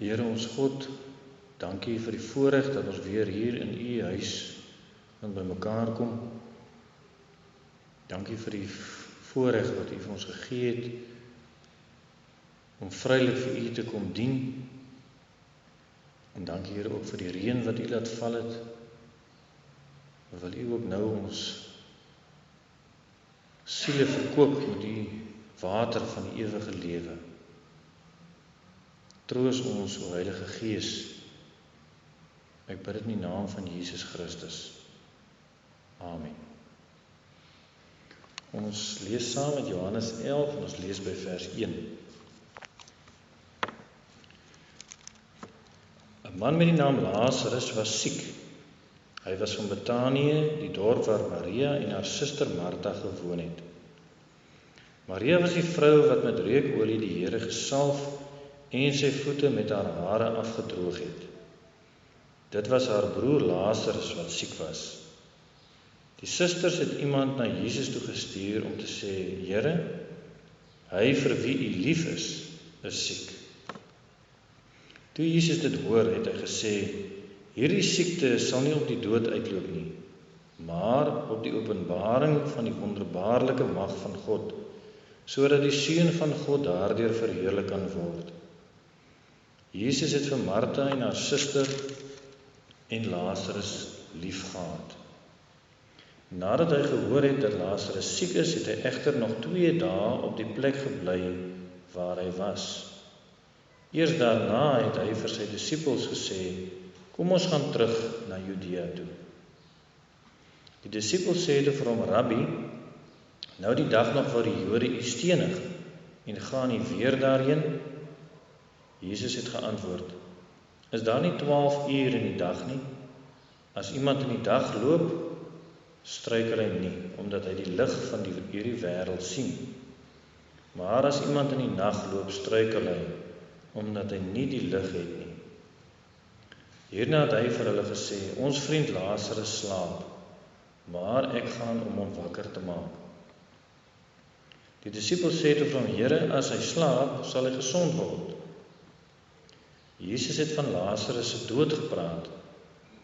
Here ons God, dankie vir die voorreg dat ons weer hier in U huis kan by mekaar kom. Dankie vir die voorreg wat U vir ons gegee het om vrylik vir U te kom dien. En dankie Here ook vir die reën wat U laat val het. Wil U ook nou ons siele verkoop met die water van die ewige lewe. Troos ons, o Heilige Gees. Ek bid dit in die naam van Jesus Christus. Amen. Ons lees saam met Johannes 11 en ons lees by vers 1. 'n man met die naam Lazarus was siek. Hy was van Betanië, die dorp waar Maria en haar suster Martha gewoon het. Maria was die vrou wat met reukolie die Here gesalf en sy voete met haar hare afgedroog het. Dit was haar broer Lazarus wat siek was. Die susters het iemand na Jesus toe gestuur om te sê, Here, hy vir wie U lief is siek. Toe Jesus dit hoor, het hy gesê, hierdie siekte sal nie op die dood uitloop nie, maar op die openbaring van die wonderbaarlike mag van God, sodat die Seun van God daardeur verheerlik kan word. Jesus het vir Martha en haar suster en Lazarus liefgehad. Nadat hy gehoor het dat Lazarus siek is, het hy egter nog 2 dae op die plek gebly waar hy was. Eers daarna het hy vir sy disippels gesê, kom ons gaan terug na Judea toe. Die disippels sê toe vir hom, Rabbi, nou die dag nog waar die Jode U stenig en gaan U weer daarheen? Jesus het geantwoord, is daar nie 12 uur in die dag nie? As iemand in die dag loop, struikel hy nie, omdat hy die lig van hierdie wêreld sien. Maar as iemand in die nag loop, struikel hy, omdat hy nie die lig het nie. Hierna het hy vir hulle gesê, ons vriend Lazarus slaap, maar ek gaan om hom wakker te maak. Die disippels sê toe vir hom, Here, as hy slaap, sal hy gesond word. Jesus het van Lazarus se dood gepraat,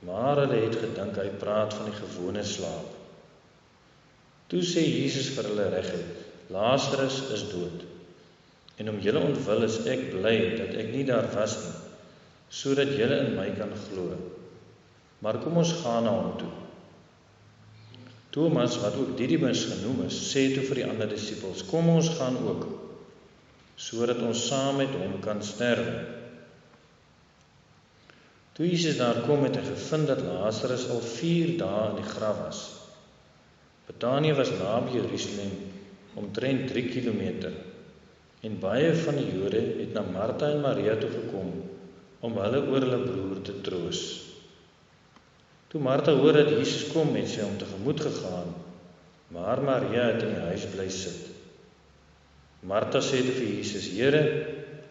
maar hulle het gedink hy praat van die gewone slaap. Toe sê Jesus vir hulle reguit, Lazarus is dood, en om julle ontwil is ek bly dat ek nie daar was nie, sodat julle in my kan glo. Maar kom ons gaan na hom toe. Thomas, wat ook Didimus genoem is, sê toe vir die ander disippels, kom ons gaan ook, sodat ons saam met hom kan sterwe. Toe Jesus daar kom, het hy gevind dat Lazarus al 4 dae in die graf was. Betanië was naby Jerusalem, omtrent 3 kilometer, en baie van die Jode het na Martha en Maria toe gekom, om hulle oor hulle broer te troos. Toe Martha hoor dat Jesus kom, het sy hom tegemoet gegaan, maar Maria het in die huis bly sit. Martha sê vir Jesus, Here,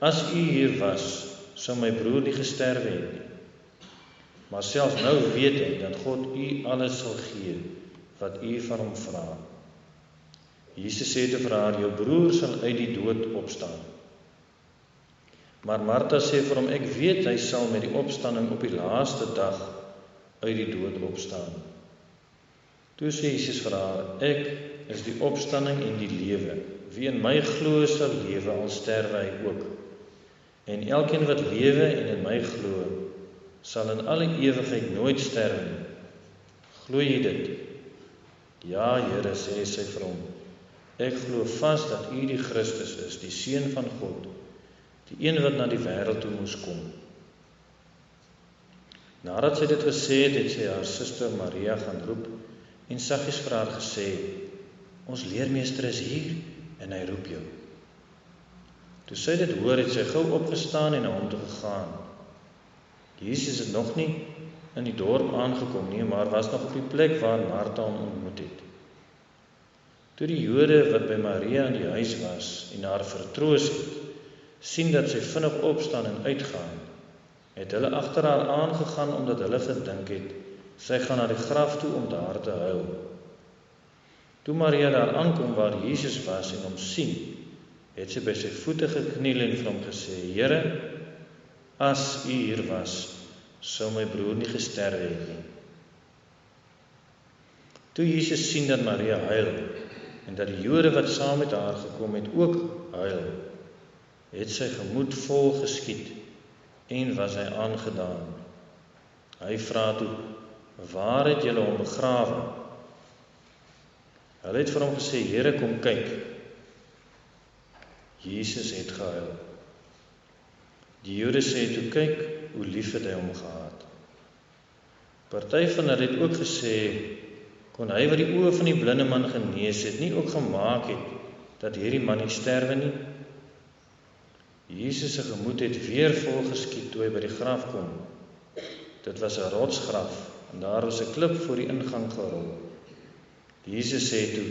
as U hier was, sou my broer nie gesterwe het nie. Maar selfs nou weet hy dat God U alles sal gee wat U van hom vra. Jesus sê te vir haar, jou broer sal uit die dood opstaan. Maar Martha sê vir hom, ek weet hy sal met die opstanding op die laaste dag uit die dood opstaan. Toe sê Jesus vir haar, ek is die opstanding en die lewe. Wie in my glo sal lewe, al sterwe hy ook. En elkeen wat lewe en in my glo, sal in alle ewigheid nooit sterwe nie. Glo jy dit? Ja, Here, sê sy vir hom. Ek glo vas dat U die Christus is, die Seun van God, die een wat na die wêreld toe moes kom. Nadat sy dit gesê het, het sy haar suster Maria gaan roep en saggies vir haar gesê, ons leermeester is hier en hy roep jou. Toe sy dit hoor, het sy gou opgestaan en na hom toe gegaan. Jesus het nog nie in die dorp aangekom nie, maar was nog op die plek waar Martha hom ontmoet het. Toe die Jode wat by Maria in die huis was en haar vertroos het, sien dat sy vinnig opstaan en uitgaan, het hulle agter haar aangegaan omdat hulle gedink het, sy gaan na die graf toe om daar te huil. Toe Maria daar aankom waar Jesus was en hom sien, het sy by sy voete gekniel en vir hom gesê, Here, as U hier was, sou my broer nie gesterwe het nie. Toe Jesus sien dat Maria huil, en dat die Jode wat saam met haar gekom het ook huil, het sy gemoed vol geskiet, en was hy aangedaan. Hy vra toe, waar het julle hom begrawe? Hulle het vir hom gesê, Here, kom kyk. Jesus het gehuil. Die Jode sê toe, kyk, hoe lief het hy hom gehad. Party van hulle het ook gesê, kon hy wat die oë van die blinde man genees het, nie ook gemaak het, dat hierdie man nie sterwe nie? Jesus se gemoed het weer vol geskiet toe hy by die graf kom. Dit was 'n rotsgraf, en daar was 'n klip voor die ingang gerol. Jesus sê toe,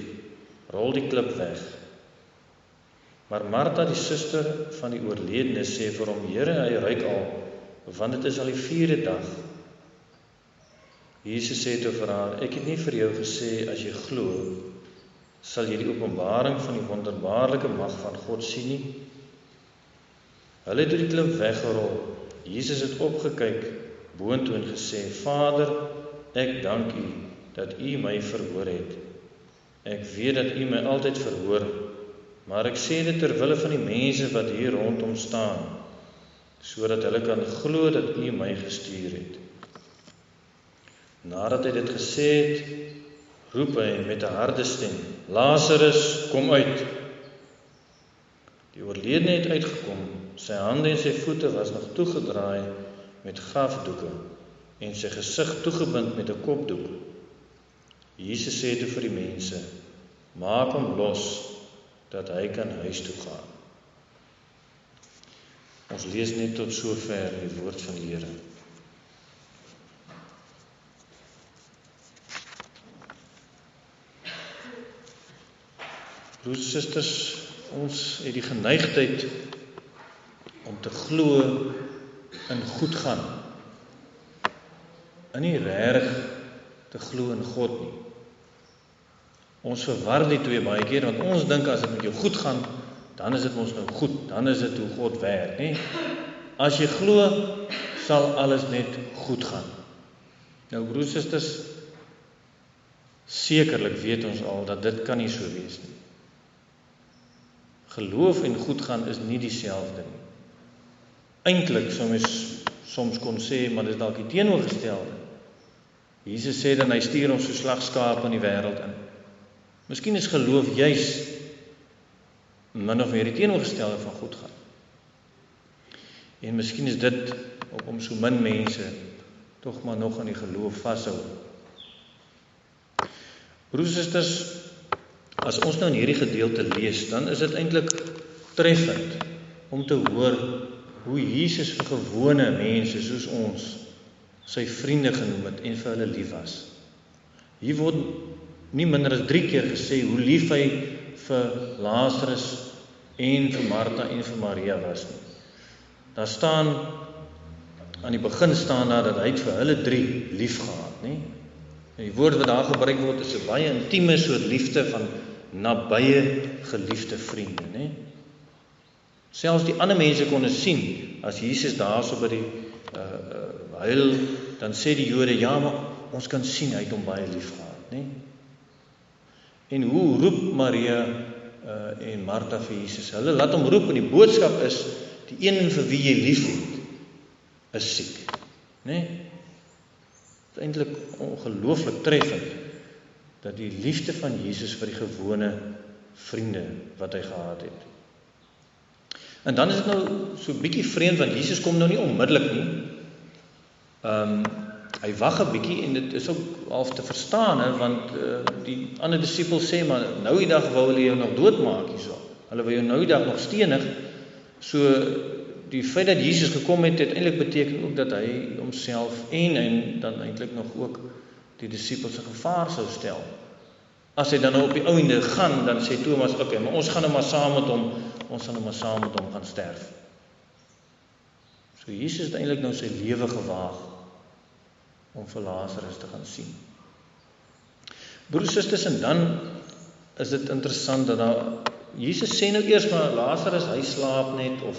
rol die klip weg. Maar Martha, die suster van die oorledene, sê vir hom, Here, hy ruik al, want dit is al die 4de dag. Jesus sê toe vir haar, ek het nie vir jou gesê, as jy glo, sal jy die openbaring van die wonderbaarlike mag van God sien nie? Hulle het die klip weggerol. Jesus het opgekyk boontoe en gesê, Vader, ek dank U, dat U my verhoor het. Ek weet dat U my altyd verhoor, maar ek sê dit ter wille van die mense wat hier rondom staan, sodat hulle kan glo dat U my gestuur het. Nadat hy dit gesê het, roep hy met 'n harde stem, Lazarus, kom uit. Die oorledene het uitgekom, sy hande en sy voete was nog toegedraai met grafdoeke en sy gesig toegebind met 'n kopdoek. Jesus sê toe vir die mense, maak hom los, dat hy kan huis toe gaan. Ons lees net tot sover die woord van die Here. Broers en susters, ons het die geneigtheid om te glo in goed gaan, en nie regtig te glo in God nie. Ons verwar die twee baie keer, want ons dink as dit met jou goed gaan, dan is dit ons nou goed, dan is dit hoe God werk, nie? As jy glo, sal alles net goed gaan. Nou broers en susters, sekerlik weet ons al dat dit kan nie so wees nie. Geloof en goed gaan is nie dieselfde nie. Eintlik sou mens soms kon sê, maar dit is dalk die teenoorgestelde. Jesus sê dan, hy stuur ons so slagskape in die wêreld in. Miskien is geloof juis min of meer die teenoorgestelde van goed gaan. En miskien is dit om so min mense tog maar nog aan die geloof vashou. Broers en susters, as ons nou in hierdie gedeelte lees, dan is dit eintlik treffend om te hoor hoe Jesus vir gewone mense soos ons sy vriende genoem het en vir hulle lief was. Hier word nie minder as 3 keer gesê hoe lief hy vir Lazarus en vir Martha en vir Maria was nie. Daar staan, aan die begin staan daar dat hy het vir hulle 3 lief gehad, nie? En die woord wat daar gebruik word is 'n baie intieme soort liefde van nabye geliefde vriende, nie? Selfs die ander mense kon sien, as Jesus daarso by die huil, dan sê die Jode, ja, maar ons kan sien, hy het hom baie lief gehad, nie? En hoe roep Maria en Martha vir Jesus? Hulle laat hom roep, en die boodskap is, die een vir wie jy lief het, is siek, nie? Dit is eintlik ongelooflik treffend, dat die liefde van Jesus vir die gewone vriende wat hy gehad het. En dan is dit nou so bietjie vreemd, want Jesus kom nou nie onmiddellik nie. Hy wag 'n bietjie, en dit is ook half te verstaan, hè, want die ander disippels sê, maar nou die dag wou hulle jou nog doodmaak hierso. Hulle wou jou nou die dag nog stenig. So die feit dat Jesus gekom het, eintlik beteken ook dat hy homself en dan eintlik nog ook die disippels in gevaar sou stel. As hy dan nou op die einde gaan, dan sê Thomas, okay, maar ons gaan nou maar saam met hom, gaan sterf. So Jesus het eintlik nou sy lewe gewaag om vir Lazarus te gaan sien. Broers en susters, en dan is dit interessant dat Jesus sê nou eers maar Lazarus, hy slaap net, of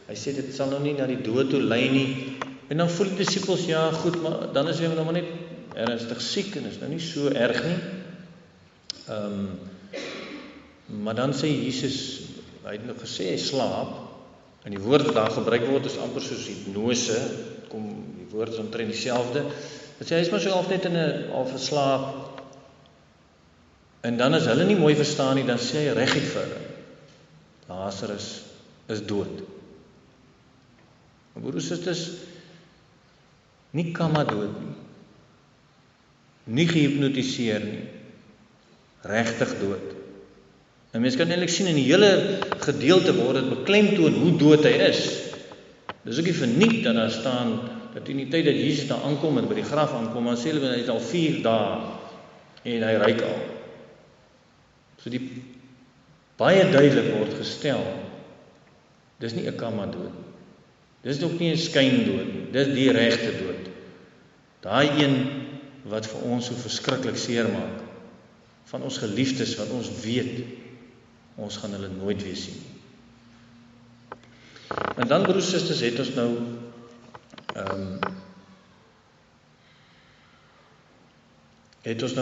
Hy sê dit sal nou nie na die dood toe lei nie. En dan voel die disippels, ja goed, maar dan is hy nou maar net ernstig siek en is nou nie so erg nie. Maar dan sê Jesus, hy het nou gesê hy slaap, en die woord wat daar gebruik word is amper soos hipnose, die woord is omtrent dieselfde. Hy sê hy is maar so half net in 'n slaap. En dan as hulle nie mooi verstaan nie, dan sê hy reguit vir hulle, Lazarus is dood. Maar broers en susters, nie kamma dood nie, nie gehipnotiseer nie, regtig dood. En mens kan eintlik sien in die hele gedeelte word dit beklemtoon hoe dood hy is. Dis ook nie verniet dat daar staan dat in die tyd dat Jesus daar aankom en by die graf aankom, dan sê hulle hy is al 4 dae en hy ruik al. So die baie duidelik word gestel, dis nie 'n kamma dood. Dis ook nie 'n skyndood nie, dis die regte dood. Daai een wat vir ons so verskriklik seer maak, van ons geliefdes wat ons weet, ons gaan hulle nooit weer sien. En dan broers en susters het ons nou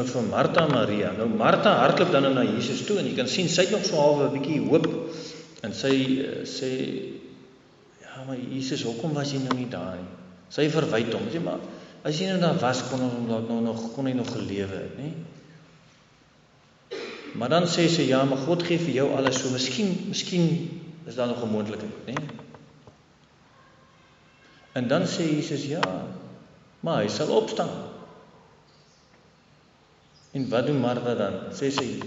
vir Martha en Maria. Nou Martha hardloop dan na Jesus toe en jy kan sien sy het nog so half 'n bietjie hoop en sy sê ja, maar Jesus, hoekom was jy nou nie daar nie? Sy verwyd hom, sê maar as jy nou daar was, kon hy nog gelewe het, nie? Maar dan sê sy, ja, maar God gee vir jou alles, so miskien is daar nog 'n moontlikheid, nie? En dan sê Jesus, ja, maar hy sal opstaan. En wat doen Martha dan? Sê sy,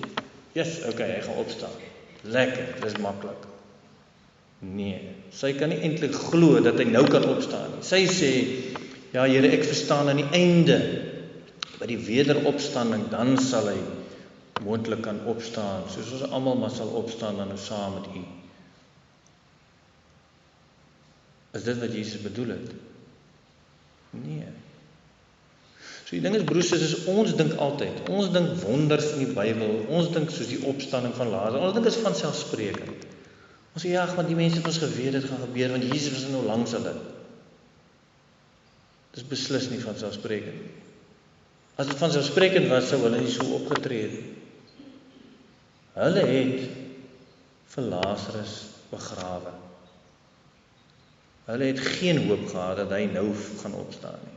yes, okay, hy gaan opstaan. Lekker, dis maklik. Nee, sy kan nie eintlik glo dat hy nou kan opstaan nie. Sy sê, ja Here, ek verstaan aan die einde, by die wederopstanding, dan sal hy moontlik kan opstaan, soos ons almal maar sal opstaan dan nou saam met U. Is dit wat Jesus bedoel het? Nee. So die ding is, broers, is ons dink altyd, ons dink wonders in die Bybel, ons dink soos die opstanding van Lazarus, ons dink is vanselfsprekend. Ons sê, ja, want die mense het ons geweet dit gaan gebeur, want Jesus was nou langs hulle. Dis beslis nie vanselfsprekend. As dit vanselfsprekend was, sou hulle nie so opgetree het. Hulle het vir Lazarus begrawe. Hulle het geen hoop gehad dat hy nou gaan opstaan nie.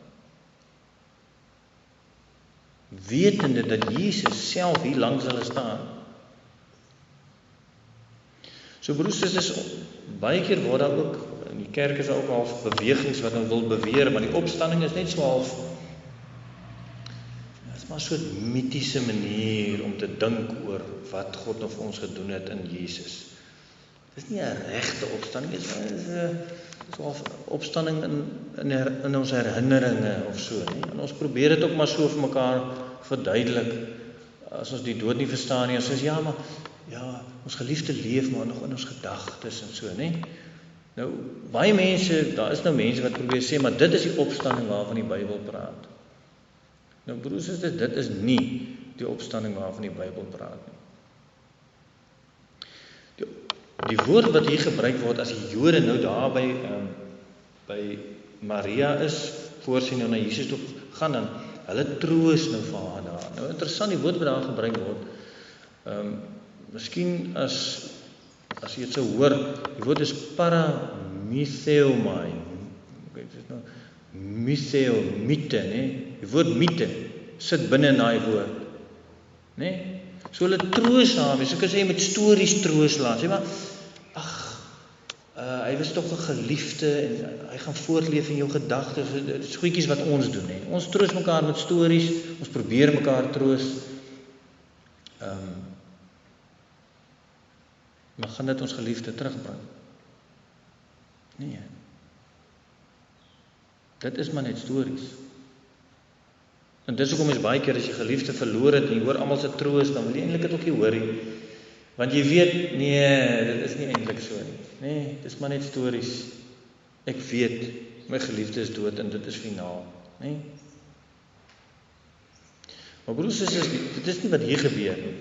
Wetende dat Jesus self hier langs hulle staan. So broers, dis baie keer word daar ook, in die kerk is daar ook half bewegings wat nou wil beweer, maar die opstanding is net so half, is maar so 'n mitiese manier om te dink oor wat God nou vir ons gedoen het in Jesus. Dis nie 'n regte opstanding, dit is so 'n opstanding in ons herinneringe of so, nie? En ons probeer dit ook maar so vir mekaar verduidelik, as ons die dood nie verstaan nie, as ons ja, maar ja, ons geliefde leef maar nog in ons gedagtes en so, nie? Nou, baie mense, daar is nou mense wat probeer sê, maar dit is die opstanding waarvan die Bybel praat. Nou broers, dit is nie die opstanding waarvan die Bybel praat nie. Die woord wat hier gebruik word as die Jode nou daar by Maria is, voor sy nou na Jesus toe gaan, dan hulle troos nou vir haar daar. Nou interessant, die woord wat daar gebruik word, miskien as jy dit sou hoor, die woord is paramytheomai. Okay, dit is nou myte, nee? Die woord myte sit binne in daai woord, nee? So hulle troos haar, so kan sê met stories troos laat, sê maar, hy was tog 'n geliefde en hy gaan voortleef in jou gedagtes, dit is goedjies wat ons doen, nee? Ons troos mekaar met stories, ons probeer mekaar troos, maar gaan dit ons geliefde terugbring? Nee. Dit is maar net stories. En dis hoekom is baie keer as jy geliefde verloor het en jy hoor almal se troos, dan wil jy eintlik dit ook nie hoor nie. Want jy weet, nee, dit is nie eintlik so nie. Nee, dis maar net stories. Ek weet, my geliefde is dood en dit is finaal, nee? Maar broers, dit is nie wat hier gebeur nie.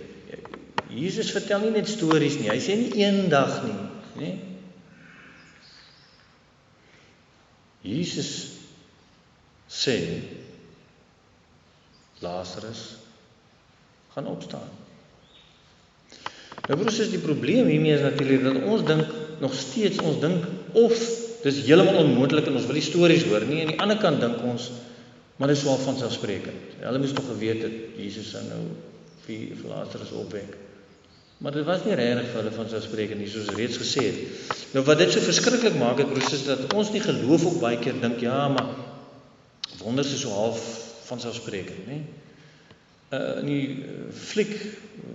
Jesus vertel nie net stories nie, hy sê nie een dag nie, nee? Jesus sê, Lazarus gaan opstaan. Nou broers, is die probleem hiermee is natuurlik dat ons dink nog steeds, ons dink of dis heeltemal onmoontlik en ons wil die stories hoor nie, aan die ander kant dink ons, maar dis wel vanselfsprekend. Hulle moes toch geweet dat Jesus sou nou vir Lazarus opwek. Maar dit was nie regtig vir hulle vanselfsprekend nie, soos reeds gesê het. Nou wat dit so verskriklik maak, het broers, is dat ons nie geloof ook baie keer dink, ja, maar wonders is so half vanselfsprekend, nie? In die fliek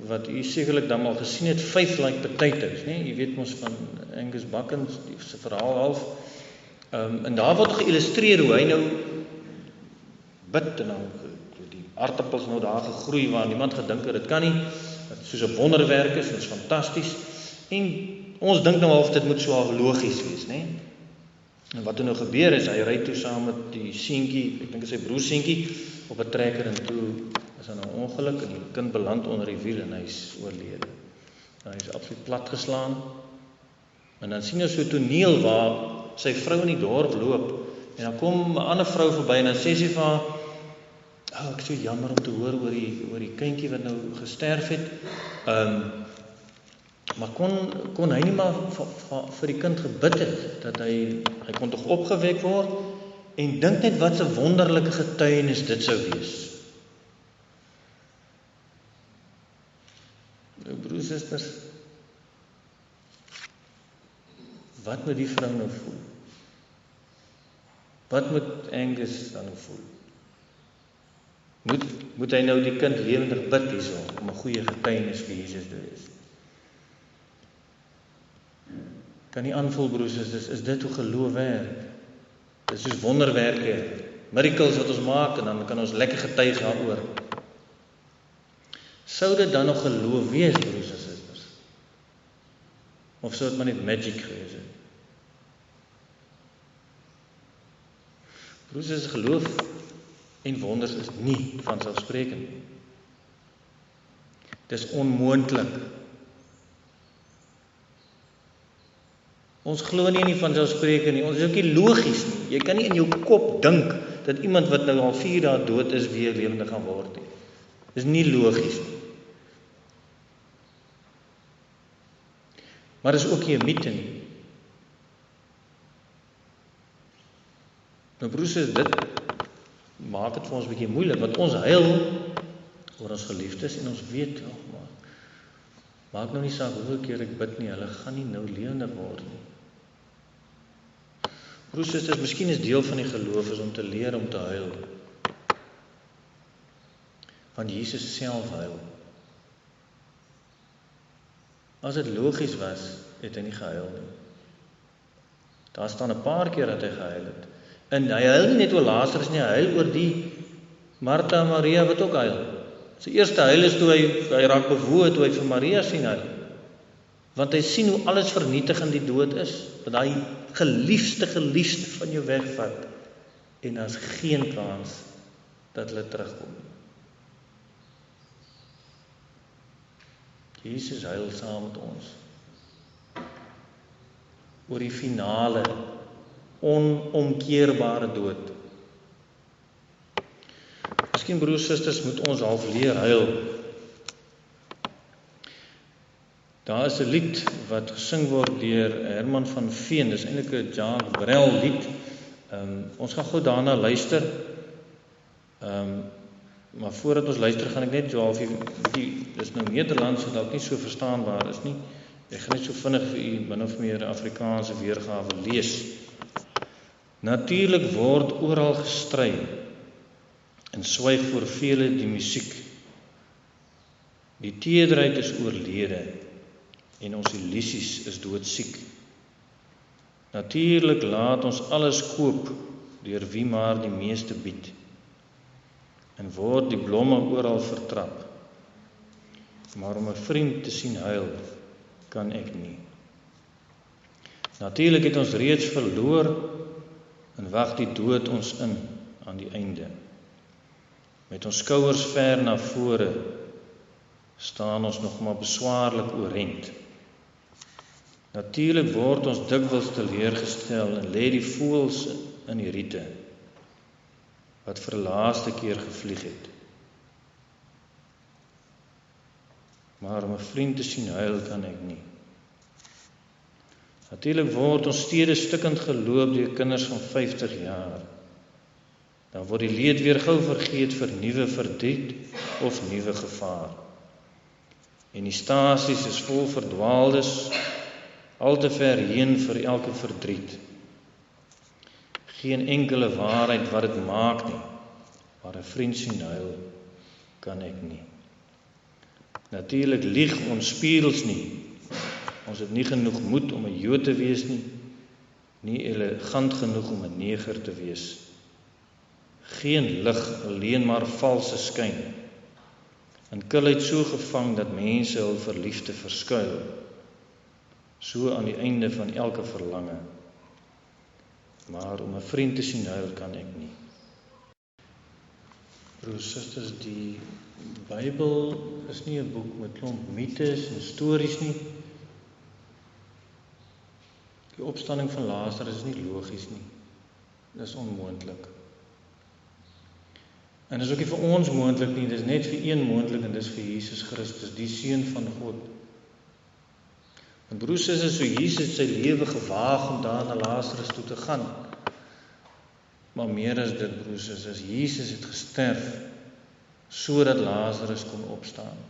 wat u sekerlik dan al gesien het, Faith Like Potatoes, nie? Jy weet mos van Angus Buckens, die se verhaal half. En daar word geïllustreer hoe hy nou bid en dan die aardappels nou daar gegroei waar niemand gedink het, dit kan nie, dat soos 'n wonderwerk is, dit is fantasties. En ons dink nou half dit moet so half logies wees, nie? En wat er nou gebeur is, hy ry toe saam met die seentjie, ek dink sy broer seentjie, op 'n trekker en toe is daar nou 'n ongeluk en die kind beland onder die wiel en hy is oorlede. Hy is absoluut platgeslaan. En dan sien ons so 'n toneel waar sy vrou in die dorp loop en dan kom 'n ander vrou verby en dan sê sy vir haar, ek is so jammer om te hoor oor die kindjie wat nou gesterf het. Maar kon hy nie maar vir die kind gebid het, dat hy kon tog opgewek word, en dink net wat 'n wonderlike getuienis dit sou wees. Nou broers, susters, wat moet die vrou nou voel? Wat moet Angus dan nou voel? Moet hy nou die kind lewendig bid hierso, om 'n goeie getuienis vir Jesus te wees? Kan nie aanvoel, broers, is dit hoe geloof werk? Dit is soos wonderwerke, miracles wat ons maak, en dan kan ons lekker getuig daaroor. Sou dit dan nog geloof wees, broers en susters? Of sou dit maar net magic gewees het? Broers, is geloof en wonders is nie vanselfsprekend nie. Dis onmoontlik. Ons glo nie in die vanselfsprekend nie, ons is ook nie logies nie. Jy kan nie in jou kop dink dat iemand wat nou al 4 dae dood is weer lewendig gaan word nie. Dis nie logies nie. Maar is ook nie 'n mite nie. Nou broers, dit maak dit vir ons 'n bietjie moeilik, want ons huil oor ons geliefdes en ons weet, maar maak nou nie saak hoeveel keer ek bid nie, hulle gaan nie nou lewendig word nie. Broers, susters, miskien is deel van die geloof is om te leer om te huil. Want Jesus self huil. As dit logies was, het hy nie gehuil nie. Daar staan 'n paar keer dat hy gehuil het. En hy huil nie net oor Lazarus nie, hy huil oor die Martha en Maria wat ook huil. Sy eerste huil is toe hy raak bewoe, toe hy vir Maria sien huil. Want hy sien hoe alles vernietig in die dood is, dat hy geliefde van jou wegvat, en as geen kans dat hulle terugkom. Jesus huil saam met ons oor die finale, onomkeerbare dood. Miskien, broers, susters, moet ons half leer huil. Daar is 'n lied wat gesing word deur Herman van Veen, dis eintlik 'n Jacques Brel lied. Ons gaan gou daarna luister. Maar voordat ons luister, gaan ek net so half dis nou Nederlands, wat dalk nie so verstaanbaar is nie. Ek gaan net so vinnig vir u min of meer Afrikaanse weergawe lees. Natuurlik word oral gestry en swyg voor vele die musiek. Die teederheid is oorlede en ons illusies is doodsiek. Natuurlik laat ons alles koop deur wie maar die meeste bied. En word die blomme oral vertrap. Maar om 'n vriend te sien huil, kan ek nie. Natuurlik het ons reeds verloor en wag die dood ons in aan die einde. Met ons skouers ver na vore staan ons nog maar beswaarlik oorent. Natuurlik word ons dikwels teleurgestel en lê die voëls in die riete, wat vir 'n laaste keer gevlieg het. Maar om 'n vriend te sien huil kan ek nie. Natuurlik word ons stede stukkend geloop deur kinders van 50 jaar. Dan word die leed weer gou vergeet vir nuwe verdriet of nuwe gevaar. En die stasies is vol verdwaaldes, al te ver heen vir elke verdriet. Geen enkele waarheid wat dit maak nie, maar 'n vriend sien huil kan ek nie. Natuurlik lieg ons spieëls nie. Ons het nie genoeg moed om 'n Jood te wees nie elegant genoeg om 'n neger te wees. Geen lig, alleen maar valse skyn. In kilheid so gevang dat mense hul verliefde verskuil. So aan die einde van elke verlange. Maar om 'n vriend te sien huil kan ek nie. Broers, susters, die Bybel is nie 'n boek met klomp mites en stories nie. Die opstanding van Lazarus is nie logies nie. Dis onmoontlik. En dis ook nie vir ons moontlik nie, dis net vir een moontlik en dis vir Jesus Christus, die Seun van God. En broers, is so Jesus sy lewe gewaag om daar na Lazarus toe te gaan. Maar meer as dit, broers, is Jesus het gesterf sodat Lazarus kon opstaan.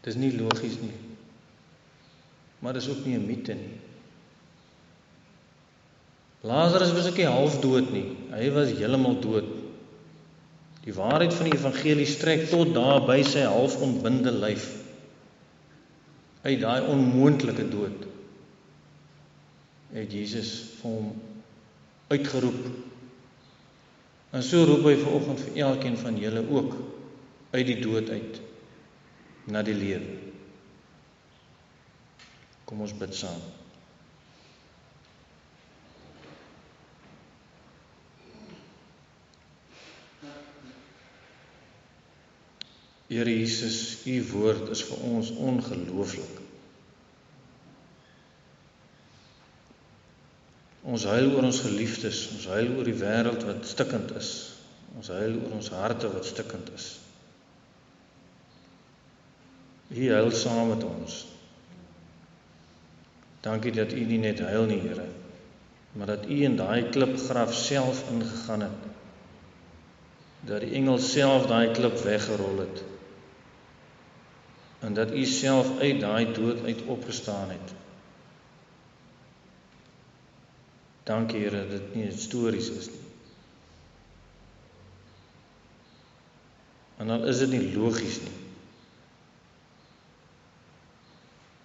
Dis nie logies nie. Maar dis ook nie 'n mite nie. Lazarus was ook nie half dood nie. Hy was heeltemal dood. Die waarheid van die evangelie strek tot daar by sy half ontbinde lyf. Uit daai onmoontlike dood het Jesus vir hom uitgeroep. En so roep hy vanoggend vir elkeen van julle ook uit die dood uit na die lewe. Kom ons bid saam. Here Jesus, u woord is vir ons ongelooflik. Ons huil oor ons geliefdes, ons huil oor die wêreld wat stikkend is. Ons huil oor ons harte wat stikkend is. U huil saam met ons. Dankie dat u nie net huil nie, Here, maar dat u in daai klipgraf self ingegaan het. Dat die engel self daai klip weggerol het. En dat u self uit daai dood uit opgestaan het. Dankie, Here, dat dit nie stories is nie. En al is dit nie logies nie,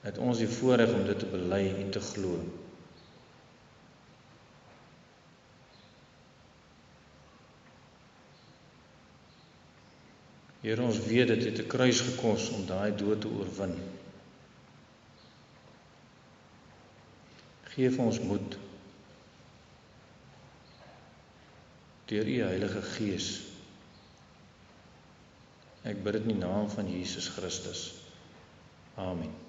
het ons die voorreg om dit te bely en te glo. Here, ons weet dit het 'n kruis gekos om daai dood te oorwin. Geef ons moed deur u Heilige Gees. Ek bid dit in die naam van Jesus Christus. Amen.